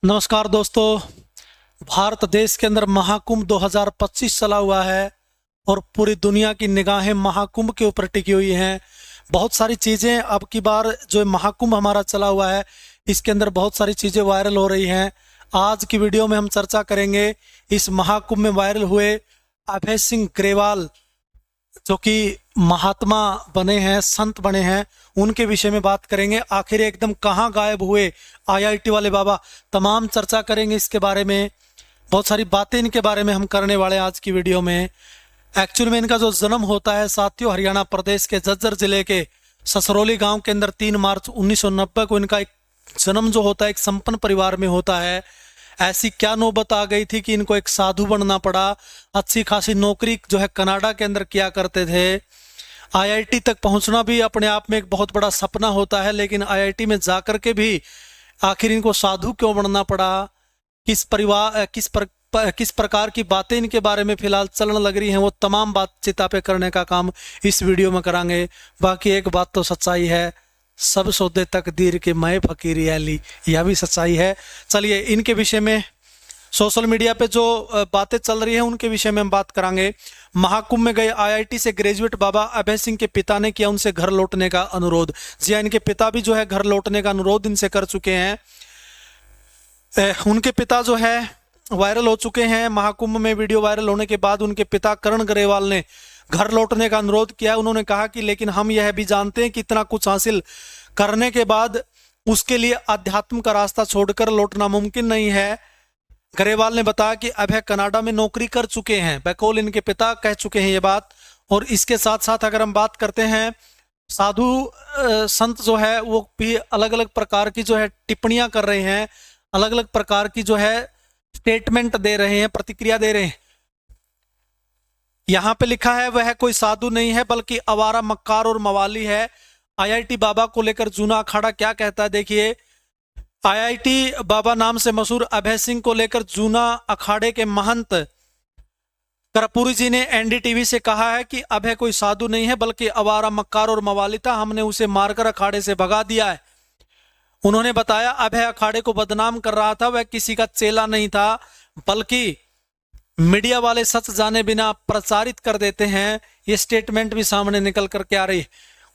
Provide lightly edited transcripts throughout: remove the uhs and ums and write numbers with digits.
नमस्कार दोस्तों। भारत देश के अंदर महाकुंभ 2025 चला हुआ है और पूरी दुनिया की निगाहें महाकुंभ के ऊपर टिकी हुई हैं। बहुत सारी चीज़ें अब की बार जो महाकुंभ हमारा चला हुआ है इसके अंदर बहुत सारी चीज़ें वायरल हो रही हैं। आज की वीडियो में हम चर्चा करेंगे इस महाकुंभ में वायरल हुए अभय सिंह ग्रेवाल जो कि महात्मा बने हैं, संत बने हैं, उनके विषय में बात करेंगे। आखिर एकदम कहाँ गायब हुए आईआईटी वाले बाबा, तमाम चर्चा करेंगे इसके बारे में। बहुत सारी बातें इनके बारे में हम करने वाले हैं आज की वीडियो में। एक्चुअल में इनका जो जन्म होता है साथियों, हरियाणा प्रदेश के झज्जर जिले के ससरौली गांव के अंदर 3 मार्च 1990 को इनका एक जन्म जो होता है एक संपन्न परिवार में होता है। ऐसी क्या नौबत आ गई थी कि इनको एक साधु बनना पड़ा। अच्छी खासी नौकरी जो है कनाडा के अंदर किया करते थे। आईआईटी तक पहुंचना भी अपने आप में एक बहुत बड़ा सपना होता है, लेकिन आईआईटी में जाकर के भी आखिर इनको साधु क्यों बनना पड़ा, किस प्रकार की बातें इनके बारे में फिलहाल चलन लग रही हैं, वो तमाम बातचीत पे करने का काम इस वीडियो में करांगे। बाकी एक बात तो सच्चाई है, सब सौदे तकदीर के मैं फकीरी अली, यह भी सच्चाई है। चलिए इनके विषय में सोशल मीडिया पे जो बातें चल रही हैं उनके विषय में हम बात करांगे। महाकुंभ में गए आईआईटी से ग्रेजुएट बाबा अभय सिंह के पिता ने किया उनसे घर लौटने का अनुरोध। जी हाँ, इनके पिता भी जो है घर लौटने का अनुरोध इनसे कर चुके हैं। उनके पिता जो है वायरल हो चुके हैं। महाकुंभ में वीडियो वायरल होने के बाद उनके पिता करण ग्रेवाल ने घर लौटने का अनुरोध किया। उन्होंने कहा कि लेकिन हम यह भी जानते हैं कि इतना कुछ हासिल करने के बाद उसके लिए अध्यात्म का रास्ता छोड़कर लौटना मुमकिन नहीं है। ग्रेवाल ने बताया कि अभय कनाडा में नौकरी कर चुके हैं, बकौल इनके पिता कह चुके हैं ये बात। और इसके साथ साथ अगर हम बात करते हैं साधु संत जो है वो भी अलग अलग प्रकार की जो है टिप्पणियां कर रहे हैं, अलग अलग प्रकार की जो है स्टेटमेंट दे रहे हैं, प्रतिक्रिया दे रहे हैं। यहां पे लिखा है वह कोई साधु नहीं है बल्कि आवारा मक्कार और मवाली है। आईआईटी बाबा को लेकर जूना अखाड़ा क्या कहता है, देखिए। आईआईटी बाबा नाम से मशहूर अभय सिंह को लेकर जूना अखाड़े के महंत करपुरी जी ने एनडीटीवी से कहा है कि अभय कोई साधु नहीं है बल्कि आवारा मक्कार और मवाली था, हमने उसे मारकर अखाड़े से भगा दिया है। उन्होंने बताया अभय अखाड़े को बदनाम कर रहा था, वह किसी का चेला नहीं था बल्कि मीडिया वाले सच जाने बिना प्रचारित कर देते हैं। ये स्टेटमेंट भी सामने निकल करके आ रही है।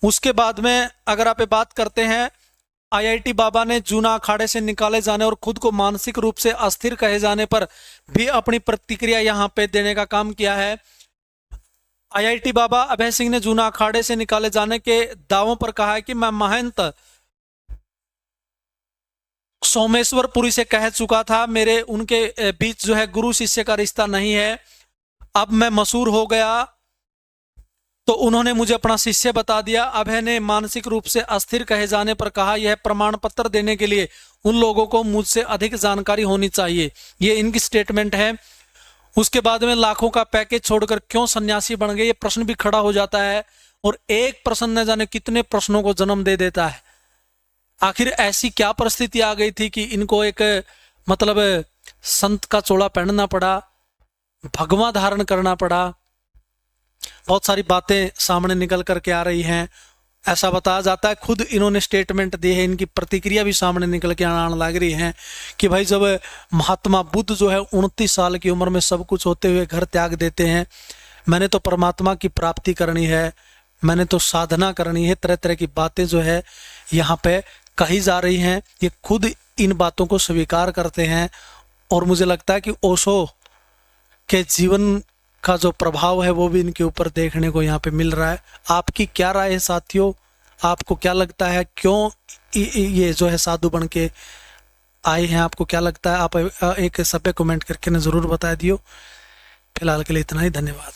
उसके बाद में अगर आप बात करते हैं, आईआईटी बाबा ने जूना अखाड़े से निकाले जाने और खुद को मानसिक रूप से अस्थिर कहे जाने पर भी अपनी प्रतिक्रिया यहां पे देने का काम किया है। आईआईटी बाबा अभय सिंह ने जूना अखाड़े से निकाले जाने के दावों पर कहा है कि मैं महंत सोमेश्वरपुरी से कह चुका था, मेरे उनके बीच जो है गुरु शिष्य का रिश्ता नहीं है। अब मैं मशहूर हो गया तो उन्होंने मुझे अपना शिष्य बता दिया। अभय ने मानसिक रूप से अस्थिर कहे जाने पर कहा यह प्रमाण पत्र देने के लिए उन लोगों को मुझसे अधिक जानकारी होनी चाहिए, ये इनकी स्टेटमेंट है। उसके बाद में लाखों का पैकेज छोड़कर क्यों सन्यासी बन गए, ये प्रश्न भी खड़ा हो जाता है। और एक प्रश्न न जाने कितने प्रश्नों को जन्म दे देता है। आखिर ऐसी क्या परिस्थिति आ गई थी कि इनको एक मतलब संत का चोला पहनना पड़ा, भगवा धारण करना पड़ा। बहुत सारी बातें सामने निकल करके आ रही हैं। ऐसा बताया जाता है, खुद इन्होंने स्टेटमेंट दी है, इनकी प्रतिक्रिया भी सामने निकल के आने लग रही है कि भाई जब महात्मा बुद्ध जो है 29 साल की उम्र में सब कुछ होते हुए घर त्याग देते हैं, मैंने तो परमात्मा की प्राप्ति करनी है, मैंने तो साधना करनी है, तरह तरह की बातें जो है यहाँ पे कही जा रही हैं। ये खुद इन बातों को स्वीकार करते हैं। और मुझे लगता है कि ओशो के जीवन का जो प्रभाव है वो भी इनके ऊपर देखने को यहाँ पे मिल रहा है। आपकी क्या राय है साथियों, आपको क्या लगता है क्यों ये जो है साधु बन के आए हैं, आपको क्या लगता है? आप एक सभ्य कमेंट करके ना जरूर बता दियो। फिलहाल के लिए इतना ही, धन्यवाद।